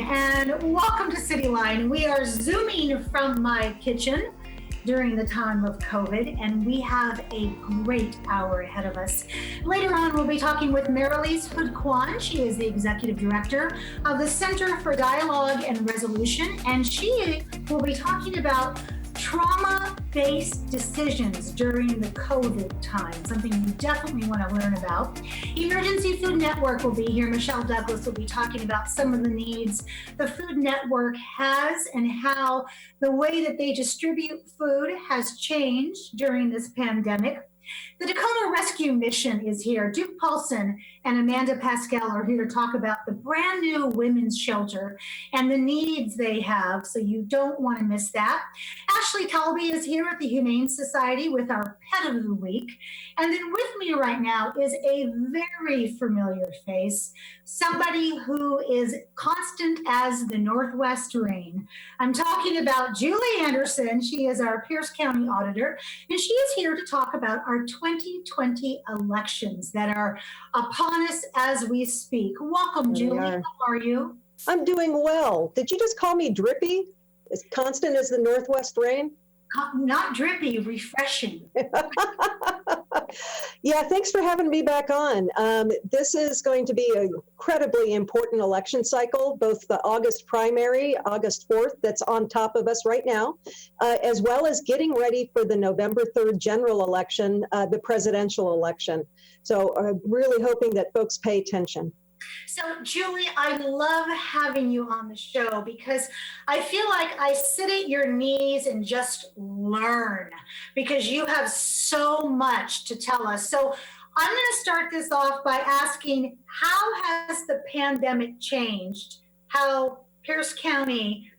and welcome to City Line. We are Zooming from my kitchen during the time of COVID, and we have a great hour ahead of us. Later on, we'll be talking with Marilise Hood-Kwan. She is the Executive Director of the Center for Dialogue and Resolution, and she will be talking about trauma-based decisions during the COVID time, something you definitely want to learn about. Emergency Food Network will be here. Michelle Douglas will be talking about some of the needs the Food Network has and how the way that they distribute food has changed during this pandemic. The Dakota Rescue Mission is here. Duke Paulson and Amanda Pascal are here to talk about the brand new women's shelter and the needs they have, so you don't want to miss that. Ashley Talby is here at the Humane Society with our Pet of the Week. And then with me right now is a very familiar face, somebody who is constant as the Northwest rain. I'm talking about Julie Anderson. She is our Pierce County Auditor, and she is here to talk about our 2020 elections that are upon us as we speak. Welcome, Julie. How are you? I'm doing well. Did you just call me drippy? As constant as the Northwest rain? Not drippy, refreshing. Yeah, thanks for having me back on. This is going to be an incredibly important election cycle, both the August primary, August 4th, that's on top of us right now, as well as getting ready for the November 3rd general election, the presidential election. So I'm really hoping that folks pay attention. So, Julie, I love having you on the show because I feel like I sit at your knees and just learn because you have so much to tell us. So I'm going to start this off by asking, how has the pandemic changed how Pierce County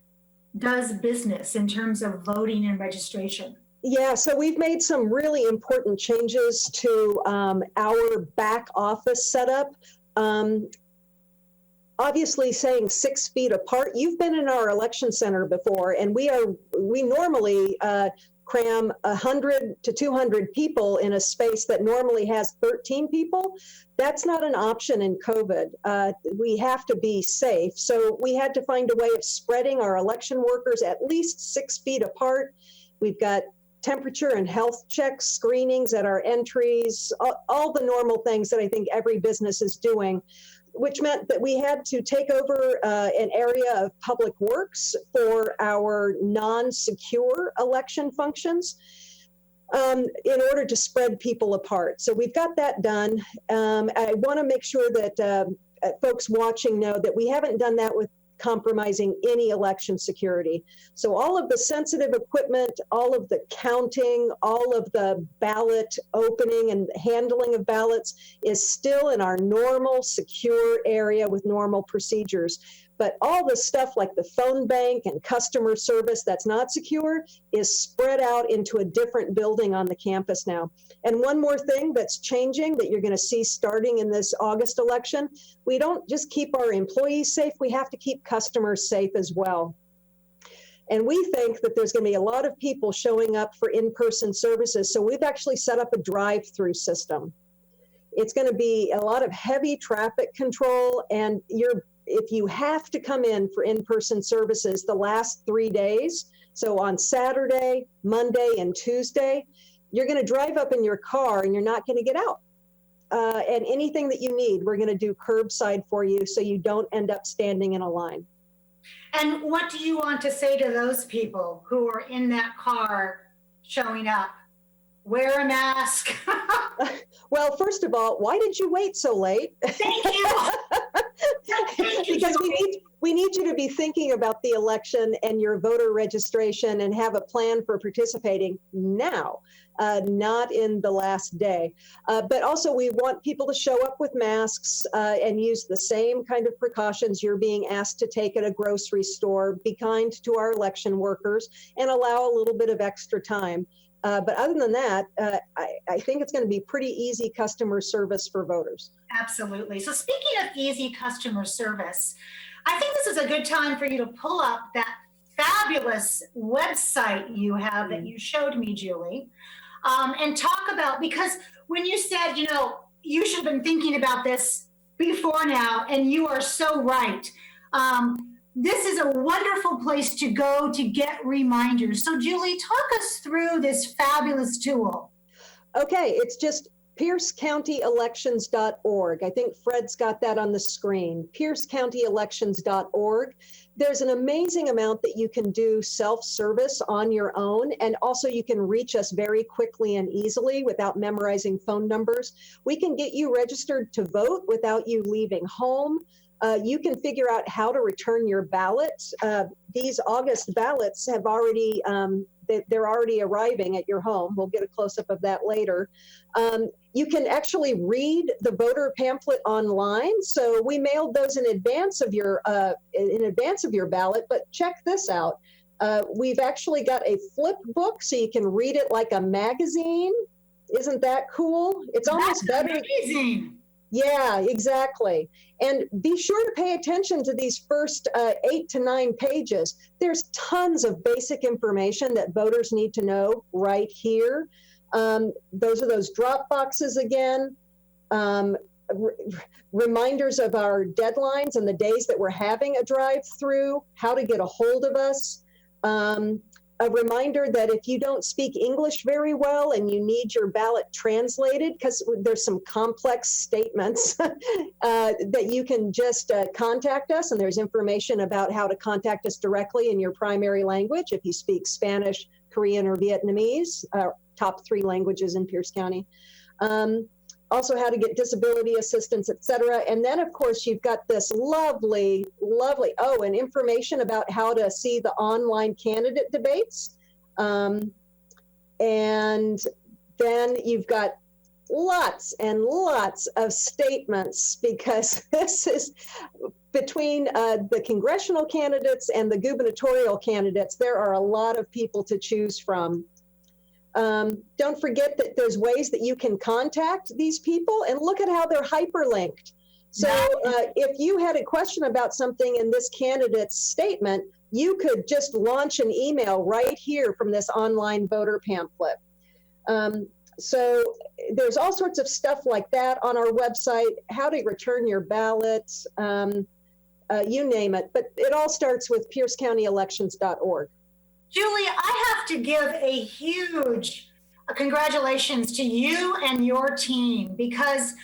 does business in terms of voting and registration? Yeah, so we've made some really important changes to our back office setup. Obviously saying 6 feet apart, you've been in our election center before, and we normally cram 100 to 200 people in a space that normally has 13 people. That's not an option in COVID. We have to be safe. So we had to find a way of spreading our election workers at least 6 feet apart. We've got temperature and health checks, screenings at our entries, all the normal things that I think every business is doing, which meant that we had to take over an area of public works for our non-secure election functions in order to spread people apart. So we've got that done. I want to make sure that folks watching know that we haven't done that with compromising any election security. So all of the sensitive equipment, all of the counting, all of the ballot opening and handling of ballots is still in our normal secure area with normal procedures. But all the stuff like the phone bank and customer service that's not secure is spread out into a different building on the campus now. And one more thing that's changing that you're going to see starting in this August election, we don't just keep our employees safe, we have to keep customers safe as well. And we think that there's going to be a lot of people showing up for in-person services. So we've actually set up a drive-through system. It's going to be a lot of heavy traffic control, and if you have to come in for in-person services the last 3 days, so on Saturday, Monday, and Tuesday, you're going to drive up in your car and you're not going to get out. And anything that you need, we're going to do curbside for you so you don't end up standing in a line. And what do you want to say to those people who are in that car showing up? Wear a mask. Well, first of all, why did you wait so late? Thank you. Thank you, because we need you to be thinking about the election and your voter registration and have a plan for participating now, not in the last day. But also we want people to show up with masks and use the same kind of precautions you're being asked to take at a grocery store. Be kind to our election workers and allow a little bit of extra time. But other than that, I think it's going to be pretty easy customer service for voters. Absolutely. So speaking of easy customer service, I think this is a good time for you to pull up that fabulous website you have that you showed me, Julie, and talk about, because when you said, you should have been thinking about this before now, and you are so right. this is a wonderful place to go to get reminders. So Julie, talk us through this fabulous tool. Okay, it's just piercecountyelections.org. I think Fred's got that on the screen. piercecountyelections.org. There's an amazing amount that you can do self-service on your own, and also you can reach us very quickly and easily without memorizing phone numbers. We can get you registered to vote without you leaving home. You can figure out how to return your ballot. These August ballots have already, they're already arriving at your home. We'll get a close-up of that later. You can actually read the voter pamphlet online. So we mailed those in advance of your ballot, but check this out. We've actually got a flip book so you can read it like a magazine. Isn't that cool? It's almost better. Amazing. Yeah, exactly. And be sure to pay attention to these first 8 to 9 pages. There's tons of basic information that voters need to know right here. Those are those drop boxes again. Reminders of our deadlines and the days that we're having a drive-through, how to get a hold of us. A reminder that if you don't speak English very well and you need your ballot translated, because there's some complex statements, that you can just contact us, and there's information about how to contact us directly in your primary language if you speak Spanish, Korean, or Vietnamese, top 3 languages in Pierce County. Also how to get disability assistance, et cetera. And then of course you've got this lovely, and information about how to see the online candidate debates. And then you've got lots and lots of statements, because this is between the congressional candidates and the gubernatorial candidates, there are a lot of people to choose from. Don't forget that there's ways that you can contact these people, and look at how they're hyperlinked. So if you had a question about something in this candidate's statement, you could just launch an email right here from this online voter pamphlet. So there's all sorts of stuff like that on our website, how to return your ballot, you name it. But it all starts with piercecountyelections.org. Julie, I have to give a huge congratulations to you and your team, because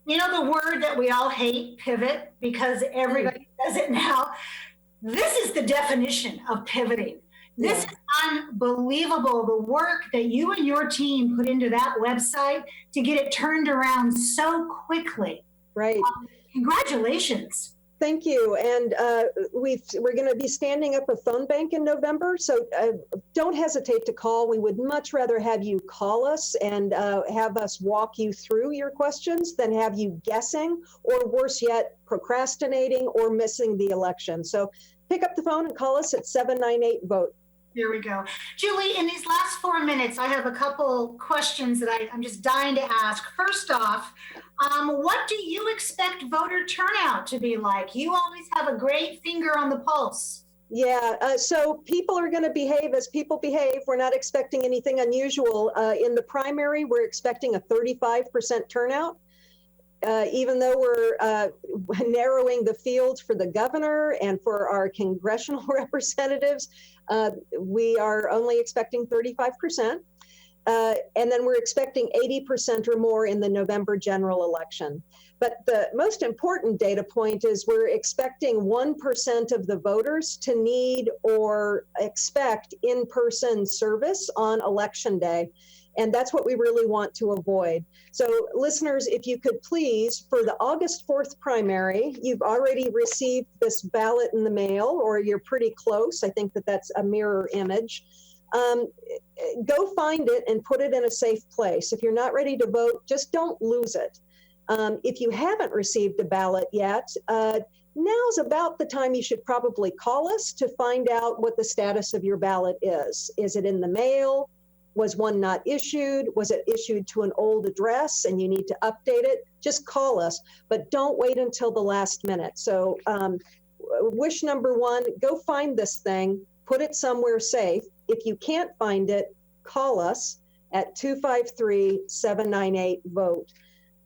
you know the word that we all hate, pivot, because everybody says it now. This is the definition of pivoting. This is unbelievable, the work that you and your team put into that website to get it turned around so quickly. Right. Congratulations. Thank you. And we're going to be standing up a phone bank in November. So don't hesitate to call. We would much rather have you call us and have us walk you through your questions than have you guessing, or worse yet, procrastinating or missing the election. So pick up the phone and call us at 798-VOTE. Here we go. Julie, in these last 4 minutes, I have a couple questions that I'm just dying to ask. First off, what do you expect voter turnout to be like? You always have a great finger on the pulse. Yeah, so people are going to behave as people behave. We're not expecting anything unusual. In the primary, we're expecting a 35% turnout. Even though we're narrowing the field for the governor and for our congressional representatives, we are only expecting 35%. And then we're expecting 80% or more in the November general election. But the most important data point is we're expecting 1% of the voters to need or expect in-person service on election day. And that's what we really want to avoid. So listeners, if you could please, for the August 4th primary, you've already received this ballot in the mail, or you're pretty close. I think that that's a mirror image. Go find it and put it in a safe place. If you're not ready to vote, just don't lose it. If you haven't received a ballot yet, now's about the time you should probably call us to find out what the status of your ballot is. Is it in the mail? Was one not issued? Was it issued to an old address and you need to update it? Just call us, but don't wait until the last minute. So wish number 1, go find this thing, put it somewhere safe. If you can't find it, call us at 253-798-VOTE.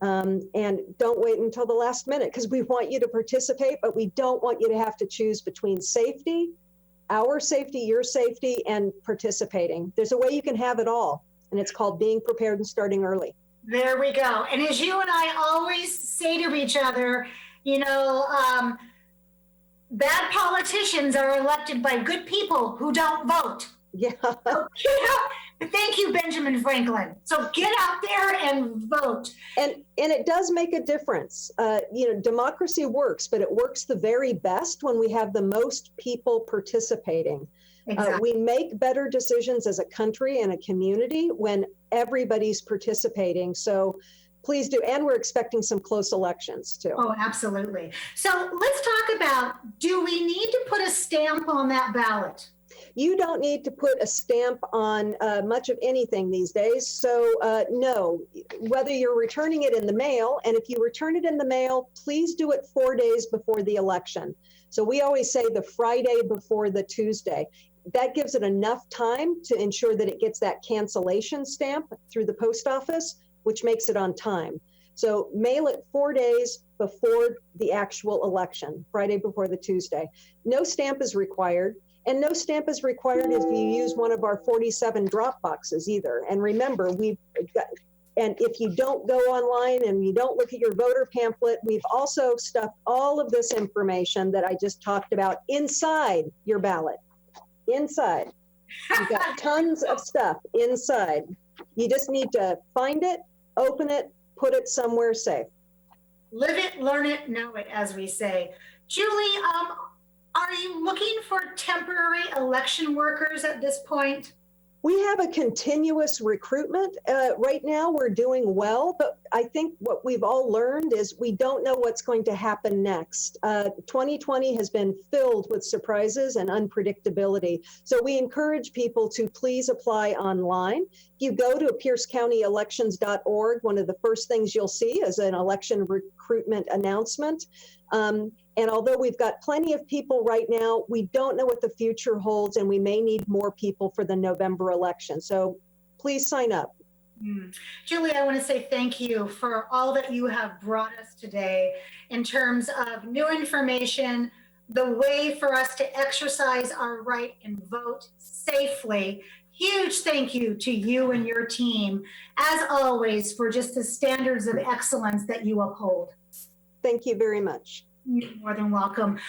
And don't wait until the last minute, because we want you to participate, but we don't want you to have to choose between safety, our safety, your safety, and participating. There's a way you can have it all, and it's called being prepared and starting early. There we go. And as you and I always say to each other, you know, bad politicians are elected by good people who don't vote. Yeah. So thank you, Benjamin Franklin. So get out there and vote. And it does make a difference. You know, democracy works, but it works the very best when we have the most people participating. Exactly. We make better decisions as a country and a community when everybody's participating. So please do. And we're expecting some close elections too. Oh, absolutely. So let's talk about, do we need to put a stamp on that ballot? You don't need to put a stamp on much of anything these days. So no, whether you're returning it in the mail, and if you return it in the mail, please do it 4 days before the election. So we always say the Friday before the Tuesday. That gives it enough time to ensure that it gets that cancellation stamp through the post office, which makes it on time. So mail it 4 days before the actual election, Friday before the Tuesday. No stamp is required. And no stamp is required if you use one of our 47 drop boxes either. And remember, and if you don't go online and you don't look at your voter pamphlet, we've also stuffed all of this information that I just talked about inside your ballot. Inside. You've got tons of stuff inside. You just need to find it, open it, put it somewhere safe. Live it, learn it, know it, as we say. Julie, are you looking for temporary election workers at this point? We have a continuous recruitment. Right now we're doing well, but I think what we've all learned is we don't know what's going to happen next. 2020 has been filled with surprises and unpredictability. So we encourage people to please apply online. If you go to piercecounty-elections.org, one of the first things you'll see is an election recruitment announcement. And although we've got plenty of people right now, we don't know what the future holds, and we may need more people for the November election. So please sign up. Julie, I want to say thank you for all that you have brought us today in terms of new information, the way for us to exercise our right and vote safely. Huge thank you to you and your team, as always, for just the standards of excellence that you uphold. Thank you very much. You're more than welcome.